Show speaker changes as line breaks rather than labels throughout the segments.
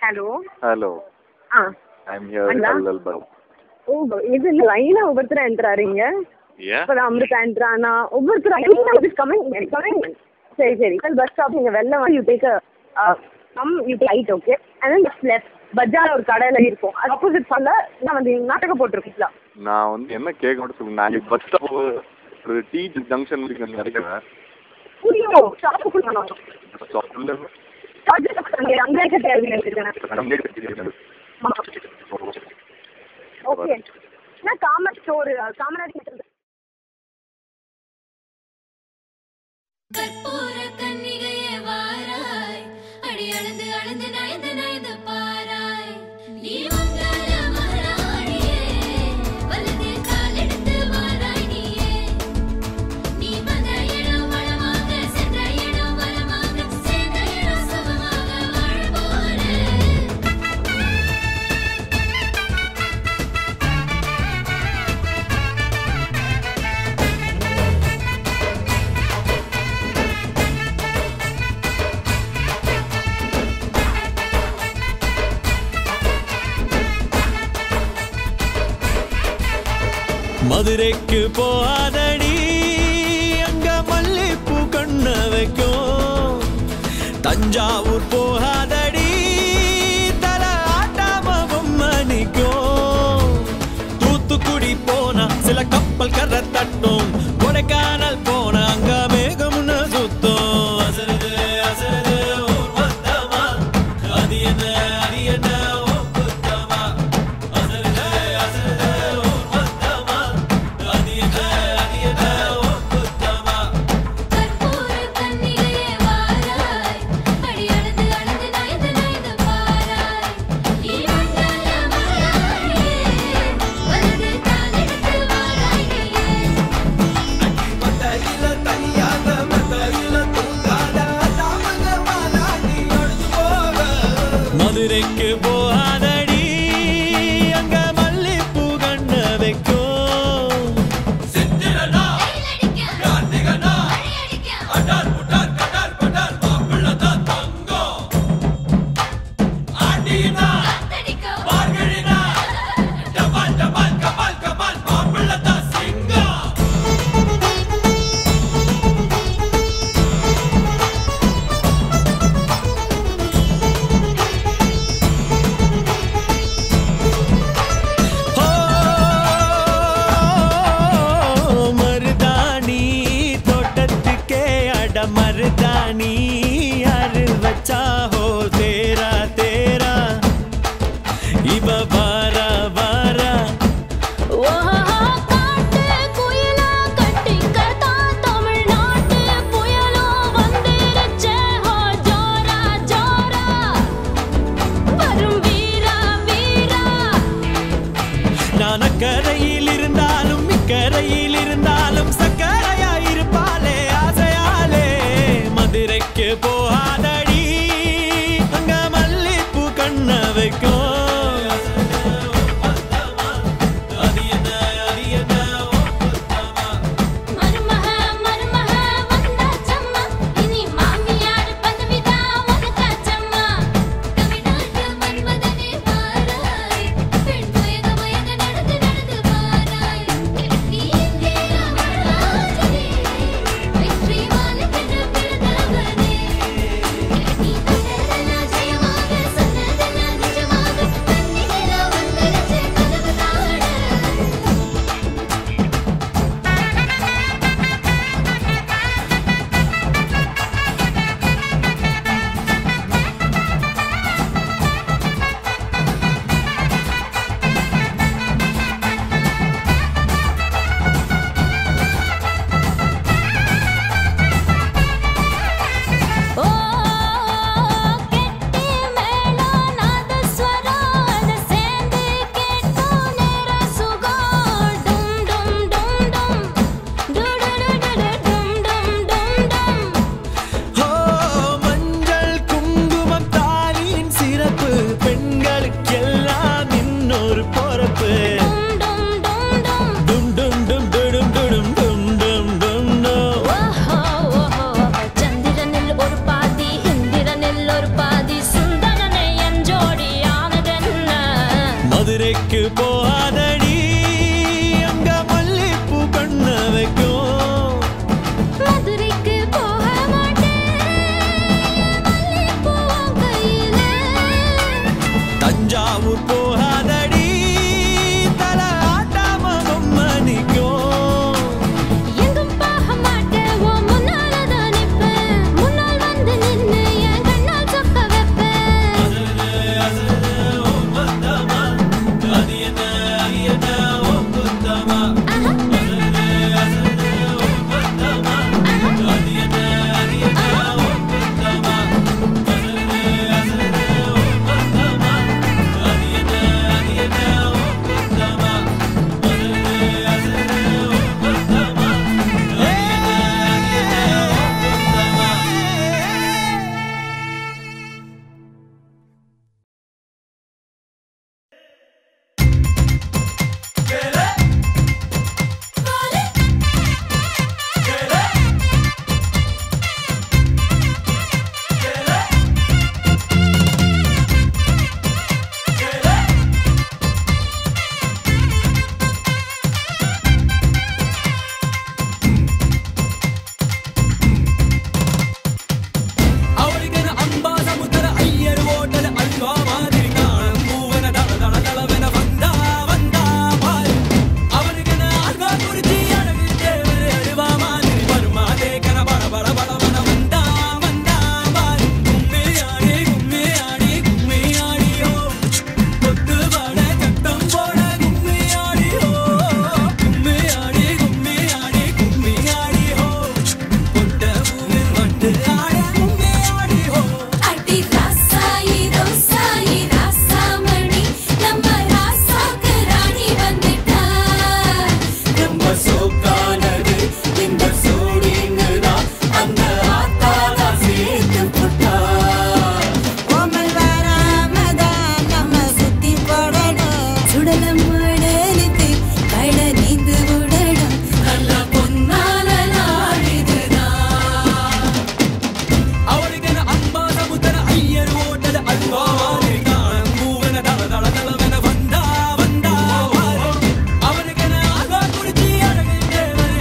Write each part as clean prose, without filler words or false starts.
Hello.
Hello. I'm here. Hello.
ஓ, இது லைனா ஒவ்வொருத்தரா என்ட்ராறீங்க. இப்ப அமிர்தா என்ட்ரானா ஒவ்வொருத்தரா கமிங். சரி பஸ் ஸ்டாப் நீங்க வெளில வந்து you take you right, okay, and then left பஜார் ஒரு கடையில இருக்கும். அது ஆப்போசிட் பண்ணல நான் வந்து நாடகம் போட்டிருக்கீங்களா?
நான் வந்து என்ன கேட்க மட்டும் சொல்லுங்க. நான் பஸ் ஸ்டாப் ஒரு டீ ஜங்ஷன் முடிக்க நினைக்கிறேன்.
புரியோ ஷாப்புக்குள்ள ஓகே. நான் காமராஜ் ஸ்டோர் காமராஜ்
கற்பூர கன்னிகையே வாராய், அடி அளந்து அளந்து நயந்து நயந்து பாராய், நீ மங்கள மகாராணியே, வலது கால் எடுத்து வாராய் நீயே, நீ வந்த இடம் வளமாக, சென்ற இடம் வளமாக, சேர்ந்த இடம் சுகமாக வாழ போறேன்.
மதுரைக்கு போகாதடி, அங்க மல்லிப்பூ கண்ண வைக்கும். தஞ்சாவூர் போகாதடி, தல ஆட்டாம பொம்மணிக்கும். தூத்துக்குடி போனா சில கப்பல் கரை தட்டும். கொடைக்கானல் போனா அங்க மேகம்னு சுத்தும். அசருது அசருது ஊர் மொத்தமா, அது என்ன ஓ குத்தமா. அசருது அசருது ஊர் மொத்தமா, அது என்ன ஓ குத்தமா.
கற்பூர கன்னிகையே வாராய், அடி அளந்து அளந்து நயந்து நயந்து பாராய், நீ மங்கள மகாராணியே, வலது கால் எடுத்து வாராய் நீயே.
சோக்கானது இந்த சோடின்னுதான் அந்த ஆத்தாதா சேர்த்து புட்டா
கோமல் வராமதான் நம்ம சுத்தி போடணும் சுடலம் மடலுக்கு கட நீந்து விடணும்
நல்ல பொன்னால நாடுதுதான் அவளுக்கு அம்மா சமுத்திர ஐயர் ஓட்டது அல்வாவாறு காலம் பூவன தள தள தளவென வந்தா வந்தா அவனுக்கு ஆழ்வா குடிச்சி அழகு தேவன்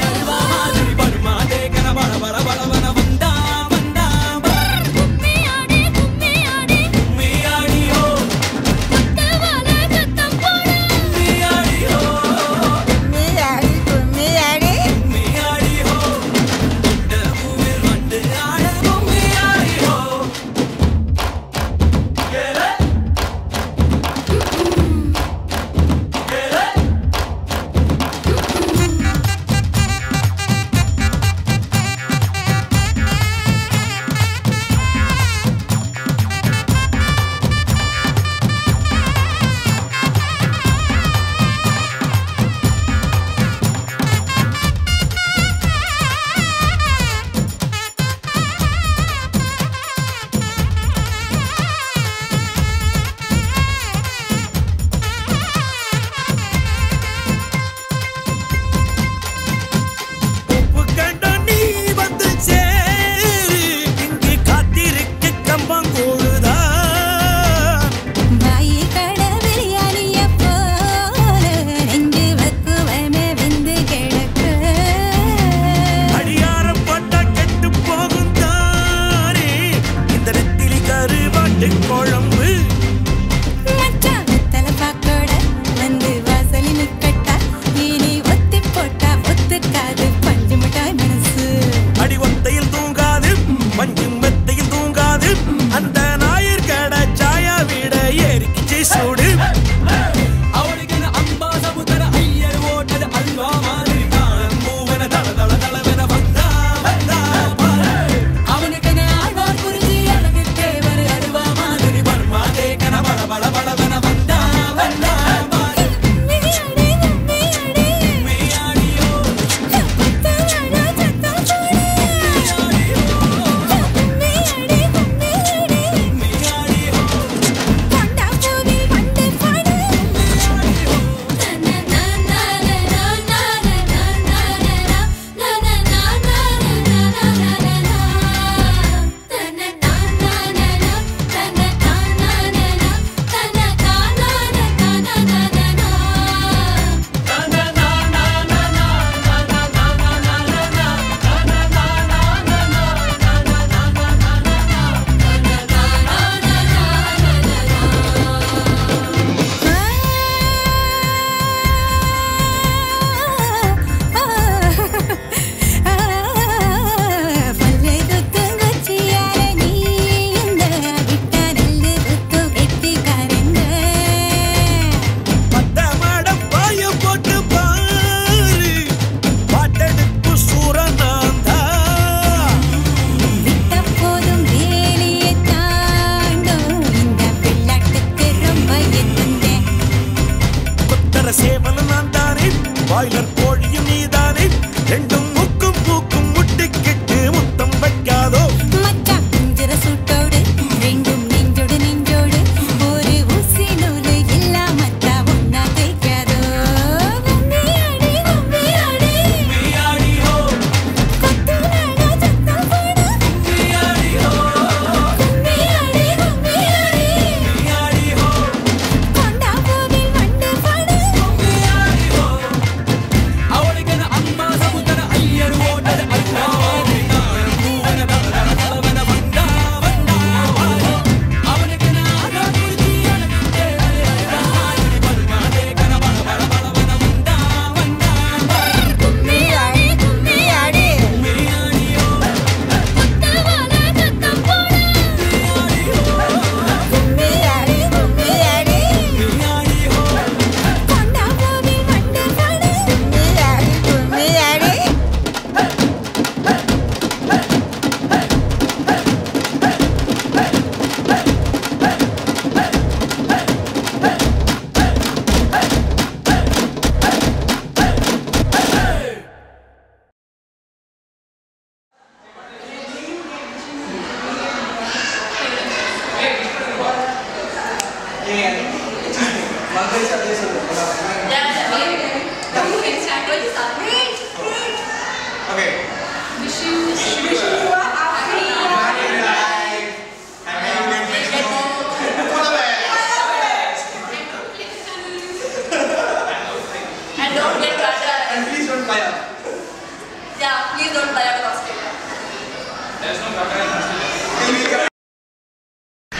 please don't fly out of Australia.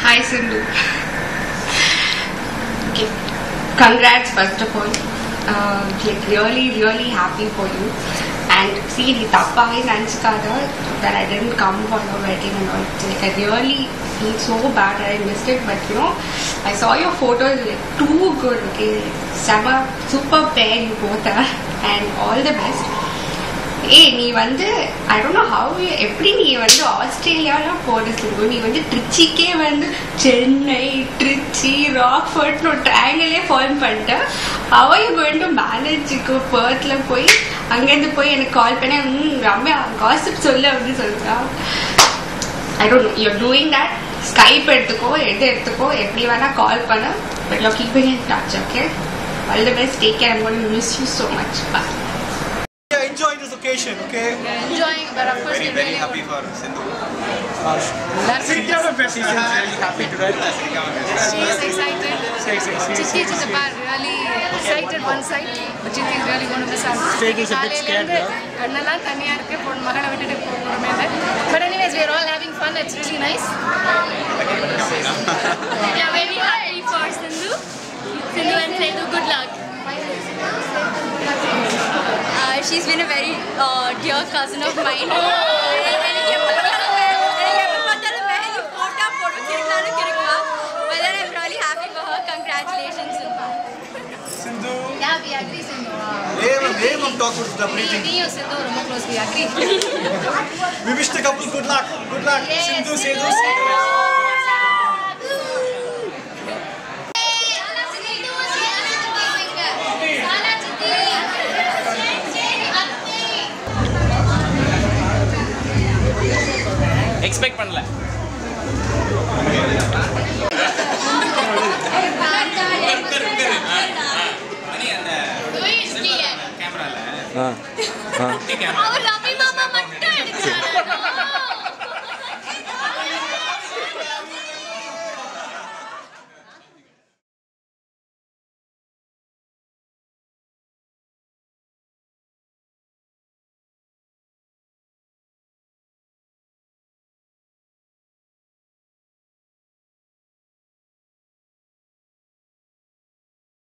Hi Sindhu. Okay. Congrats first of all. Like really happy for you. And see, the tappai nanchikada that I didn't come for your wedding and all. Like I really feel so bad that I missed it. But you know, I saw your photos, like too good. Okay, Sama, super pair you both are, and all the best. Hey, நீ வந்து I don't know how எப்படி நீ வந்து ஆஸ்திரேலியாலாம் போட சொல்லுவோம். நீ வந்து ட்ரிச்சிக்கே வந்து சென்னை ட்ரிச்சி ராக்ஃபோர்ட்னு ஒரு ட்ரையாங்கிளே ஃபார்ம் பண்ணிட்ட. How are you going to manage பெர்த்ல போய் அங்கேருந்து போய் எனக்கு கால் பண்ண ரம்யா காசிப் சொல்லு அப்படின்னு சொல்லிட்டா. I don't know, you're doing that. Skype எடுத்துக்கோ எடுத்துக்கோ எப்படி வேணா கால் பண்ண. But you're keeping in touch, okay? All the best, take care. I'm going to miss you so much. Bye.
Enjoying this occasion, okay?
Enjoying, but of course
Very happy for Sindhu.
She's
really happy today.
She is excited. Chitti Chittappa really excited one side, but Chitti is really going to miss out.
State is a bit scared,
kannala thaniya irukku pon magala vittu pogume. But anyways, we are all having fun. It's really nice. We are very happy for Sindhu and Sindhu, good luck. She's been a very dear cousin of mine. But then I'm really happy for her. Congratulations,
Sindhu.
Yeah, we agree, Sindhu.
Name of talk with the preaching.
Me and Sindhu are close. We agree.
We wish the couple good luck. Good luck.
Yes,
Sindhu.
Expect பண்ணல.
அவர் ரவி மாமா மட்டும் எடுக்கிறாரு.